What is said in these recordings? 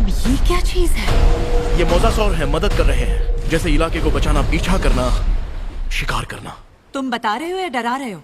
अब ये क्या चीज है? ये मोज़ासौर है, मदद कर रहे हैं। जैसे इलाके को बचाना, पीछा करना, शिकार करना। तुम बता रहे हो या डरा रहे हो?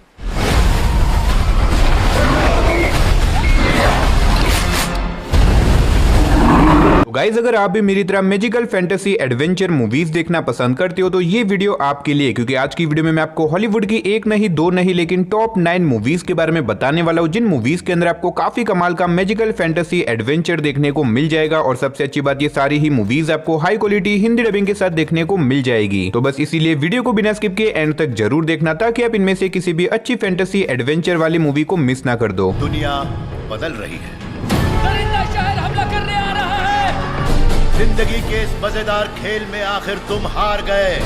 गाइज अगर आप भी मेरी तरह मैजिकल फैंटेसी एडवेंचर मूवीज देखना पसंद करते हो तो ये वीडियो आपके लिए, क्योंकि आज की वीडियो में मैं आपको हॉलीवुड की एक नहीं दो नहीं लेकिन टॉप 9 मूवीज के बारे में बताने वाला हूँ, जिन मूवीज के अंदर आपको काफी कमाल का मैजिकल फैंटेसी एडवेंचर देखने को मिल जाएगा। और सबसे अच्छी बात, ये सारी ही मूवीज आपको हाई क्वालिटी हिंदी डबिंग के साथ देखने को मिल जाएगी। तो बस इसीलिए वीडियो को बिना स्किप किए एंड तक जरूर देखना, ताकि आप इनमें से किसी भी अच्छी फैंटेसी एडवेंचर वाली मूवी को मिस ना कर दो। दुनिया बदल रही है, दरिंदा शहर हमला करने आ रहा है। जिंदगी के इस मजेदार खेल में आखिर तुम हार गए।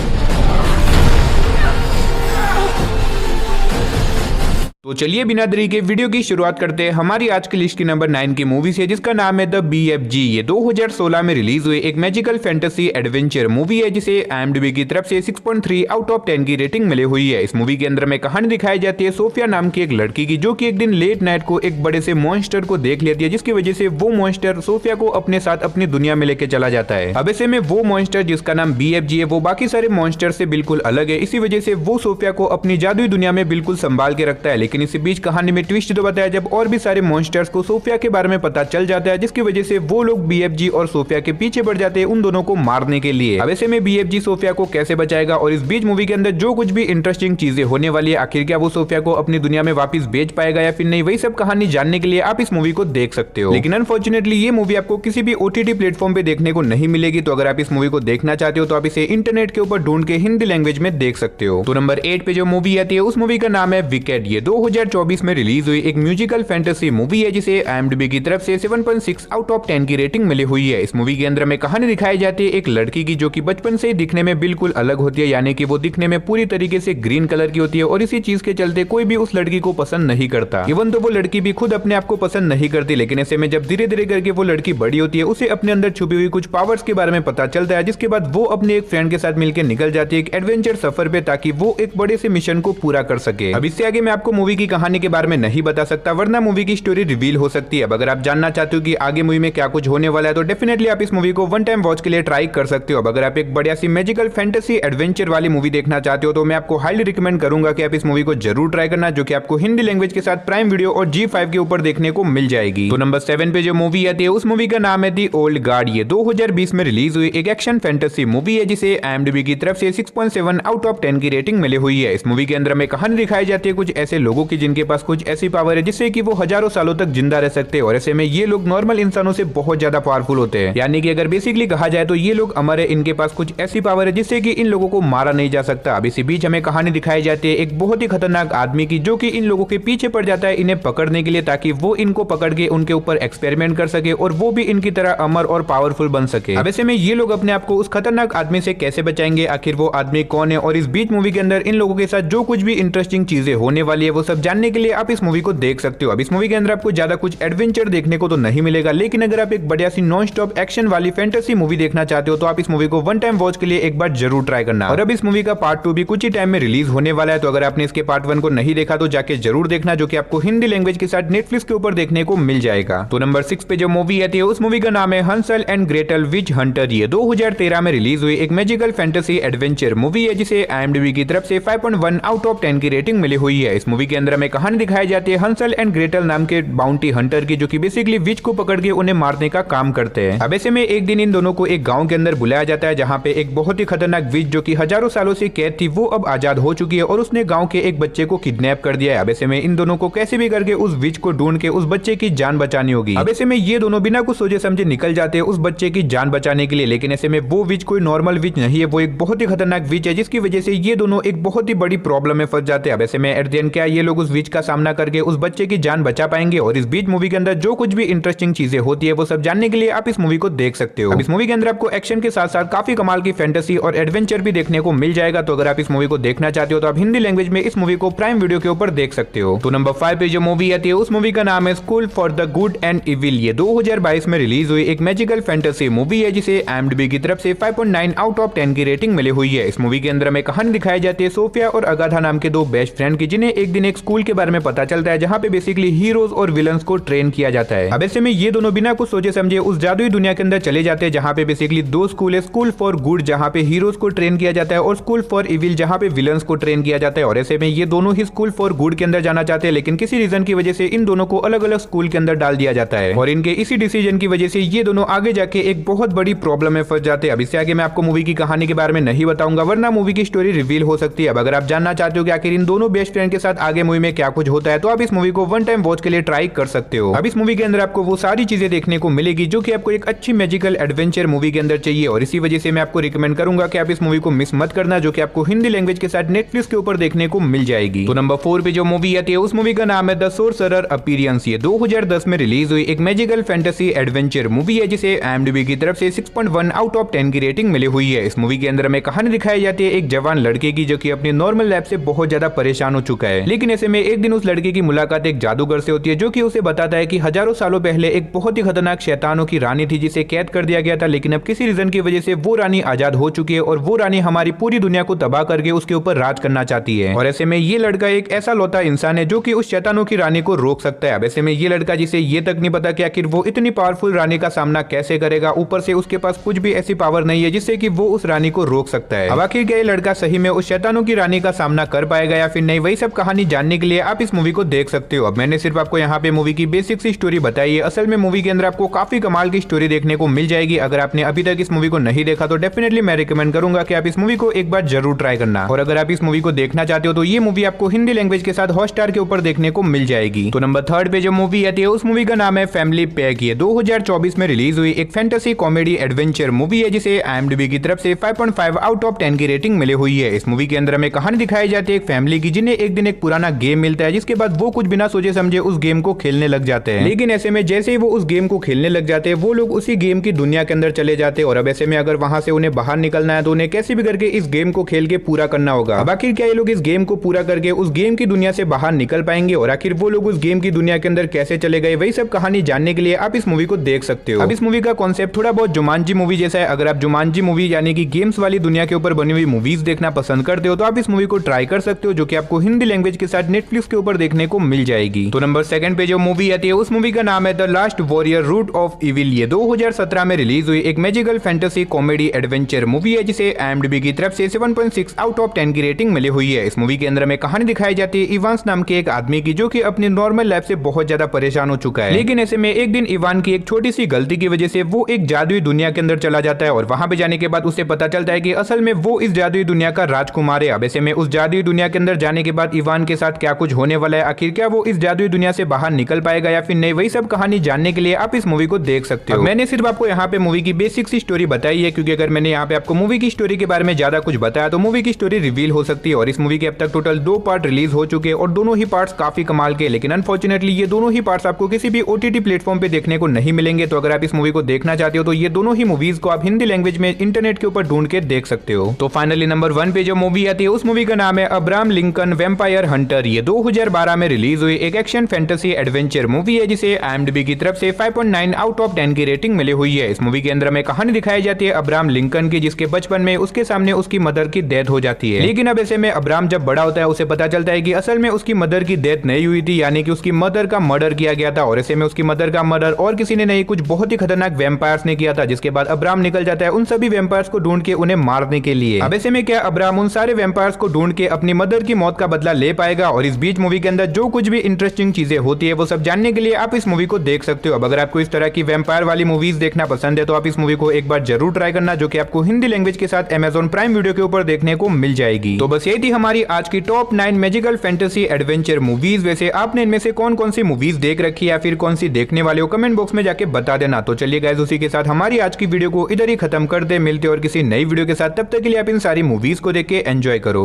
तो चलिए बिना देरी के वीडियो की शुरुआत करते हैं हमारी आज की लिस्ट की नंबर 9 की मूवी से, जिसका नाम है द BFG। ये 2016 में रिलीज हुई एक मैजिकल फैंटेसी एडवेंचर मूवी है, जिसे IMDb की तरफ से 6.3 आउट ऑफ 10 की रेटिंग मिली हुई है। इस मूवी के अंदर में कहानी दिखाई जाती है सोफिया नाम की एक लड़की की, जो कि एक दिन लेट नाइट को एक बड़े से मॉन्स्टर को देख लेती है, जिसकी वजह से वो मॉन्स्टर सोफिया को अपने साथ अपनी दुनिया में लेके चला जाता है। अब ऐसे में वो मॉन्स्टर जिसका नाम BFG है, वो बाकी सारे मॉन्स्टर से बिल्कुल अलग है। इसी वजह से वो सोफिया को अपनी जादुई दुनिया में बिल्कुल संभाल के रखता है। लेकिन इसी बीच कहानी में ट्विस्ट तो बताया जब और भी सारे मॉन्स्टर्स को सोफिया के बारे में पता चल जाता है, जिसकी वजह से वो लोग BFG और सोफिया के पीछे बढ़ जाते हैं उन दोनों को मारने के लिए। अब ऐसे में BFG सोफिया को कैसे बचाएगा, और इस बीच मूवी के अंदर जो कुछ भी इंटरेस्टिंग चीजें होने वाली है, आखिर क्या वो सोफिया को अपनी दुनिया में वापस भेज पाएगा या फिर नहीं, वही सब कहानी जानने के लिए आप इस मूवी को देख सकते हो। लेकिन अनफॉर्चुनेटली ये मूवी आपको किसी भी OTT प्लेटफॉर्म पे देखने को नहीं मिलेगी। तो अगर आप इस मूवी को देखना चाहते हो तो आप इसे इंटरनेट के ऊपर ढूंढ के हिंदी लैंग्वेज में देख सकते हो। तो नंबर 8 पे जो मूवी आती है उस मूवी का नाम है विकेड। ये 2024 में रिलीज हुई एक म्यूजिकल फैंटेसी मूवी है, जिसे IMDb की तरफ से 7.6 आउट ऑफ 10 की रेटिंग मिली हुई है। इस मूवी के अंदर में कहानी दिखाई जाती है एक लड़की की, जो कि बचपन से ही दिखने में बिल्कुल अलग होती है, यानी कि वो दिखने में पूरी तरीके से ग्रीन कलर की होती है। और इसी चीज के चलते कोई भी उस लड़की को पसंद नहीं करता। इवन तो वो लड़की भी खुद अपने आप को पसंद नहीं करती। लेकिन ऐसे में जब धीरे धीरे करके वो लड़की बड़ी होती है, उसे अपने अंदर छुपी हुई कुछ पावर्स के बारे में पता चलता है, जिसके बाद वो अपने एक फ्रेंड के साथ मिलकर निकल जाती है एक एडवेंचर सफर पे, ताकि वो एक बड़े से मिशन को पूरा कर सके। अब इससे आगे मैं आपको मूवी की कहानी के बारे में नहीं बता सकता, वरना मूवी की स्टोरी रिवील हो सकती है। अब अगर आप जानना चाहते हो कि आगे मूवी में क्या कुछ होने वाला है, तो डेफिनेटली आप इस मूवी को वन टाइम वॉच के लिए ट्राई कर सकते हो। अब अगर आप एक बढ़िया सी मैजिकल फैंटेसी एडवेंचर वाली मूवी देखना चाहते हो तो मैं आपको हाईली रिकमेंड करूंगा कि आप इस मूवी को जरूर ट्राई करना, जो कि आपको हिंदी लैंग्वेज के साथ प्राइम वीडियो और G5 के ऊपर देखने को मिल जाएगी। तो नंबर 7 पे जो मूवी आती है उस मूवी का नाम है दी ओल्ड गार्ड। ये 2020 में रिलीज हुई एक एक्शन फैंटेसी मूवी है, जिसे IMDb की तरफ से 6.7 आउट ऑफ 10 की रेटिंग मिली हुई है। इस मूवी के अंदर में कहानी दिखाई जाती है कुछ ऐसे लोगों की, जिनके पास कुछ ऐसी पावर है जिससे कि वो हजारों सालों तक जिंदा रह सकते हैं। और ऐसे में ये लोग नॉर्मल इंसानों से बहुत ज्यादा पावरफुल होते हैं, यानी कि अगर बेसिकली कहा जाए तो ये लोग अमर है। इनके पास कुछ ऐसी पावर है जिससे कि इन लोगों को मारा नहीं जा सकता। अब इसी बीच हमें कहानी दिखाई जाती है एक बहुत ही खतरनाक आदमी की, जो कि इन लोगों के पीछे पड़ जाता है इन्हें पकड़ने के लिए, ताकि वो इनको पकड़ के उनके ऊपर एक्सपेरिमेंट कर सके और वो भी इनकी तरह अमर और पावरफुल बन सके। अब ऐसे में ये लोग अपने आप को उस खतरनाक आदमी से कैसे बचाएंगे, आखिर वो आदमी कौन है, और इस बीच मूवी के अंदर इन लोगों के साथ जो कुछ भी इंटरेस्टिंग चीजें होने वाली है, वो सब जानने के लिए आप इस मूवी को देख सकते हो। अब इस मूवी के अंदर आपको ज्यादा कुछ एडवेंचर देखने को तो नहीं मिलेगा, लेकिन अगर आप एक बढ़िया सी नॉन स्टॉप एक्शन वाली फैंटेसी मूवी देखना चाहते हो तो आप इस मूवी को वन टाइम वॉच के लिए एक बार जरूर ट्राई करना। और अब इस मूवी का पार्ट 2 भी कुछ ही टाइम में रिलीज होने वाला है। तो अगर आपने इसके पार्ट 1 को नहीं देखा तो जाके जरूर देखना, जो कि आपको हिंदी लैंग्वेज के साथ नेटफ्लिक्स के ऊपर देखने को मिल जाएगा। तो नंबर 6 पे जो मूवी आती है उस मूवी का नाम है Hansal and Gretel which Hunter. ये 2013 में रिलीज हुई एक मैजिकल फैंटेसी एडवेंचर मूवी है, जिसे IMDb की तरफ से 5.1 आउट ऑफ 10 की रेटिंग मिली हुई है। इस मूवी के अंदर में कहानी दिखाई जाती है हंसल एंड ग्रेटल नाम के बाउंटी हंटर की, जो कि बेसिकली विच को पकड़ के उन्हें मारने का काम करते हैं। अब ऐसे में एक दिन इन दोनों को एक गांव के अंदर बुलाया जाता है, जहां पे एक बहुत ही खतरनाक विच, जो कि हजारों सालों से कैद थी, वो अब आजाद हो चुकी है और उसने गांव के एक बच्चे को किडनैप कर दिया है। अब ऐसे में इन दोनों को कैसे भी करके उस विच को ढूंढ के उस बच्चे की जान बचानी होगी। अब ऐसे में ये दोनों बिना कुछ सोचे समझे निकल जाते हैं उस बच्चे की जान बचाने के लिए। लेकिन ऐसे में वो विच कोई नॉर्मल विच नहीं है, वो एक बहुत ही खतरनाक विच है, जिसकी वजह से ये दोनों एक बहुत ही बड़ी प्रॉब्लम में फंस जाते हैं। अब ऐसे में एट द एंड क्या ये लोग उस विच का सामना करके उस बच्चे की जान बचा पाएंगे? और इस बीच मूवी के अंदर जो कुछ भी इंटरेस्टिंग चीजें होती है वो सब जानने के लिए आप इस मूवी को देख सकते हो। अब इस मूवी के अंदर आपको एक्शन के साथ साथ काफी कमाल की फैंटेसी और एडवेंचर भी देखने को मिल जाएगा। तो अगर आप इस मूवी को देखना चाहते हो तो आप हिंदी लैंग्वेज में इस मूवी को प्राइम वीडियो के ऊपर देख सकते हो। तो नंबर 5 पे जो मूवी आती है उस मूवी का नाम है school for the good and evil. ये 2022 में रिलीज हुई एक मैजिकल फैंटेसी मूवी है, जिसे IMDb की तरफ से 5.9 आउट ऑफ 10 की रेटिंग मिली हुई है। इस मूवी के अंदर में कहानी दिखाई जाती है सोफिया और अगाथा नाम के दो बेस्ट फ्रेंड की, जिन्हें एक दिन एक एक स्कूल के बारे में पता चलता है जहाँ पे बेसिकली हीरोज और विलन्स को ट्रेन किया जाता है। अब ऐसे में ये दोनों बिना कुछ सोचे समझे उस जादुई दुनिया के अंदर चले जाते हैं जहाँ पे बेसिकली दो स्कूल है, स्कूल फॉर गुड जहाँ पे हीरोज को ट्रेन किया जाता है और स्कूल फॉर इविल जहाँ पे विलन्स को ट्रेन किया जाता है। और ऐसे में ये दोनों ही स्कूल फॉर गुड के अंदर जाना चाहते हैं, लेकिन किसी रीजन की वजह से इन दोनों को अलग अलग स्कूल के अंदर डाल दिया जाता है और इनके इसी डिसीजन की वजह से ये दोनों आगे जाके एक बहुत बड़ी प्रॉब्लम में फंस जाते हैं। अब इससे आगे मैं आपको मूवी की कहानी के बारे में नहीं बताऊंगा वरना मूवी की स्टोरी रिवील हो सकती है। अब अगर आप जानना चाहते हो कि आखिर इन दोनों बेस्ट फ्रेंड के साथ आगे मूवी में क्या कुछ होता है तो आप इस मूवी को वन टाइम वॉच के लिए ट्राई कर सकते हो। अब इस मूवी के अंदर आपको वो सारी चीजें देखने को मिलेगी जो कि आपको एक अच्छी मैजिकल एडवेंचर मूवी के अंदर चाहिए और इसी वजह से मैं आपको रिकमेंड करूंगा कि आप इस मूवी को मिस मत करना, जो कि आपको हिंदी लैंग्वेज के साथ नेटफ्लिक्स के ऊपर देखने को मिल जाएगी। तो नंबर 4 पे जो मूवी आती है उस मूवी का नाम है द सोर्सरर अपीयरेंस। ये 2010 में रिलीज हुई एक मैजिकल फैंटेसी एडवेंचर मूवी है जिसे IMDb की तरफ से 6.1 आउट ऑफ 10 की रेटिंग मिली हुई है। इस मूवी के अंदर हमें कहानी दिखाई जाती है एक जवान लड़के की जो कि अपनी नॉर्मल लाइफ से बहुत ज्यादा परेशान हो चुका है, लेकिन ऐसे में एक दिन उस लड़के की मुलाकात एक जादूगर से होती है जो कि उसे बताता है कि हजारों सालों पहले एक बहुत ही खतरनाक शैतानों की रानी थी जिसे कैद कर दिया गया था, लेकिन अब किसी रीजन की वजह से वो रानी आजाद हो चुकी है और वो रानी हमारी पूरी दुनिया को तबाह करके उसके ऊपर राज करना चाहती है। और ऐसे में ये लड़का एक ऐसा लौता इंसान है जो कि उस शैतानों की रानी को रोक सकता है। अब ऐसे में ये लड़का जिसे ये तक नहीं पता कि आखिर वो इतनी पावरफुल रानी का सामना कैसे करेगा, ऊपर से उसके पास कुछ भी ऐसी पावर नहीं है जिससे कि वो उस रानी को रोक सकता है। अब आखिर क्या ये लड़का सही में उस शैतानों की रानी का सामना कर पाएगा या फिर नहीं, वही सब कहानी जानने के लिए आप इस मूवी को देख सकते हो। अब मैंने सिर्फ आपको यहाँ पे मूवी की बेसिक सी स्टोरी बताई है, असल में मूवी के अंदर आपको काफी कमाल की स्टोरी देखने को मिल जाएगी। अगर आपने अभी तक इस मूवी को नहीं देखा तो डेफिनेटली मैं रिकमेंड करूंगा कि आप इस मूवी को एक बार जरूर ट्राई करना। और अगर आप इस मूवी को देखना चाहते हो तो ये मूवी आपको हिंदी लैंग्वेज के साथ हॉटस्टार के ऊपर देखने को मिल जाएगी। तो नंबर 3 पे जो मूवी आती है उस मूवी का नाम है फैमिली पैक। ये 2024 में रिलीज हुई एक फैंटेसी कॉमेडी एडवेंचर मूवी है जिसे IMDb की तरफ से 5.5 आउट ऑफ 10 की रेटिंग मिली हुई है। इस मूवी के अंदर हमें कहानी दिखाई जाती है एक फैमिली की जिन्हें एक दिन एक पुराना गेम मिलता है जिसके बाद वो कुछ बिना सोचे समझे उस गेम को खेलने लग जाते हैं, लेकिन ऐसे में जैसे ही वो उस गेम को खेलने लग जाते हैं वो लोग उसी गेम की दुनिया के अंदर चले जाते हैं और अब ऐसे में अगर वहां से उन्हें बाहर निकलना है तो उन्हें कैसे भी करके इस गेम को खेल के पूरा करना होगा। अब आखिर क्या ये लोग इस गेम को पूरा करके उस गेम की दुनिया से बाहर निकल पाएंगे और आखिर वो लोग उस गेम की दुनिया के अंदर कैसे चले गए, वही सब कहानी जानने के लिए आप इस मूवी को देख सकते हो। अब इस मूवी का कॉन्सेप्ट थोड़ा बहुत जुमांजी मूवी जैसा है। अगर आप जुमांजी मूवी यानी कि गेम्स वाली दुनिया के ऊपर बनी हुई मूवीज देखना पसंद करते हो तो आप इस मूवी को ट्राई कर सकते हो, जो कि आपको हिंदी लैंग्वेज के साथ नेटफ्लिक्स के ऊपर देखने को मिल जाएगी। तो नंबर 2 पे जो मूवी आती है उस मूवी का नाम है the last warrior root of evil. ये 2017 में रिलीज हुई एक magical fantasy comedy adventure movie है जिसे IMDb की तरफ से 7.6 आउट ऑफ 10 की रेटिंग मिली हुई है। इस मूवी के अंदर हमें कहानी दिखाई जाती है इवान नाम के एक आदमी की जो कि अपनी नॉर्मल लाइफ से बहुत ज्यादा परेशान हो चुका है, लेकिन ऐसे में एक दिन इवान की एक छोटी सी गलती की वजह से वो एक जादुई दुनिया के अंदर चला जाता है और वहां पे जाने के बाद उसे पता चलता है कि असल में वो इस जादुई दुनिया का राजकुमार है। अब ऐसे में उस जादुई दुनिया के अंदर जाने के बाद इवान के साथ क्या कुछ होने वाला है, आखिर क्या वो इस जादुई दुनिया से बाहर निकल पाएगा या फिर नहीं, वही सब कहानी जानने के लिए आप इस मूवी को देख सकते हो। मैंने सिर्फ आपको यहाँ पे मूवी की बेसिक सी स्टोरी बताई है क्योंकि अगर मैंने यहाँ पे आपको मूवी की स्टोरी के बारे में ज्यादा कुछ बताया तो मूवी की स्टोरी रिवील हो सकती है। और इस मूवी के अब तक टोटल 2 पार्ट रिलीज हो चुके हैं और दोनों ही पार्ट्स काफी कमाल के, लेकिन अनफॉर्चुनेटली ये दोनों ही पार्ट्स आपको किसी भी OTT प्लेटफॉर्म पे देखने को नहीं मिलेंगे। तो अगर आप इस मूवी को देखना चाहते हो तो ये दोनों ही मूवीज को आप हिंदी लैंग्वेज में इंटरनेट के ऊपर ढूंढ के देख सकते हो। तो फाइनली नंबर 1 पे जो मूवी आती है उस मूवी का नाम है अब्राहम लिंकन वैम्पायर हंटर। ये 2012 में रिलीज हुई एक एक्शन फैंटेसी एडवेंचर मूवी है जिसे IMDb की तरफ से 5.9 आउट ऑफ 10 की रेटिंग मिली हुई है। इस मूवी के अंदर हमें कहानी दिखाई जाती है अब्राहम लिंकन की जिसके बचपन में उसके सामने उसकी मदर की डेथ हो जाती है, लेकिन अब ऐसे में अब्राहम जब बड़ा होता है उसे पता चलता है कि असल में उसकी मदर की डेथ नहीं हुई थी, यानी कि उसकी मदर का मर्डर किया गया था और ऐसे में उसकी मदर का मर्डर और किसी ने नहीं, कुछ बहुत ही खतरनाक वैम्पायर्स ने किया था। जिसके बाद अब्राहम निकल जाता है उन सभी वैम्पायर्स को ढूंढ के उन्हें मारने के लिए। अब ऐसे में क्या अब्राहम उन सारे वैम्पायर्स को ढूंढ के अपनी मदर की मौत का बदला ले पाएगा? और इस बीच मूवी के अंदर जो कुछ भी इंटरेस्टिंग चीजें होती है वो सब जानने के लिए आप इस मूवी को देख सकते हो। अब अगर आपको इस तरह की वैम्पायर वाली मूवीज देखना पसंद है तो आप इस मूवी को एक बार जरूर ट्राई करना, जो कि आपको हिंदी लैंग्वेज के साथ Amazon प्राइम वीडियो के ऊपर देखने को मिल जाएगी। तो बस ये थी हमारी आज की top 9 magical fantasy adventure movies. वैसे आपने इनमें से कौन कौन सी मूवीज देख रखी है या फिर कौन सी देखने वाले हो, कमेंट बॉक्स में जाके बता देना। तो चलिए गाइस उसी के साथ हमारी आज की वीडियो को इधर ही खत्म कर दे, मिलते और किसी नई वीडियो के साथ, तब तक के लिए आप इन सारी मूवीज को देख के एंजॉय करो।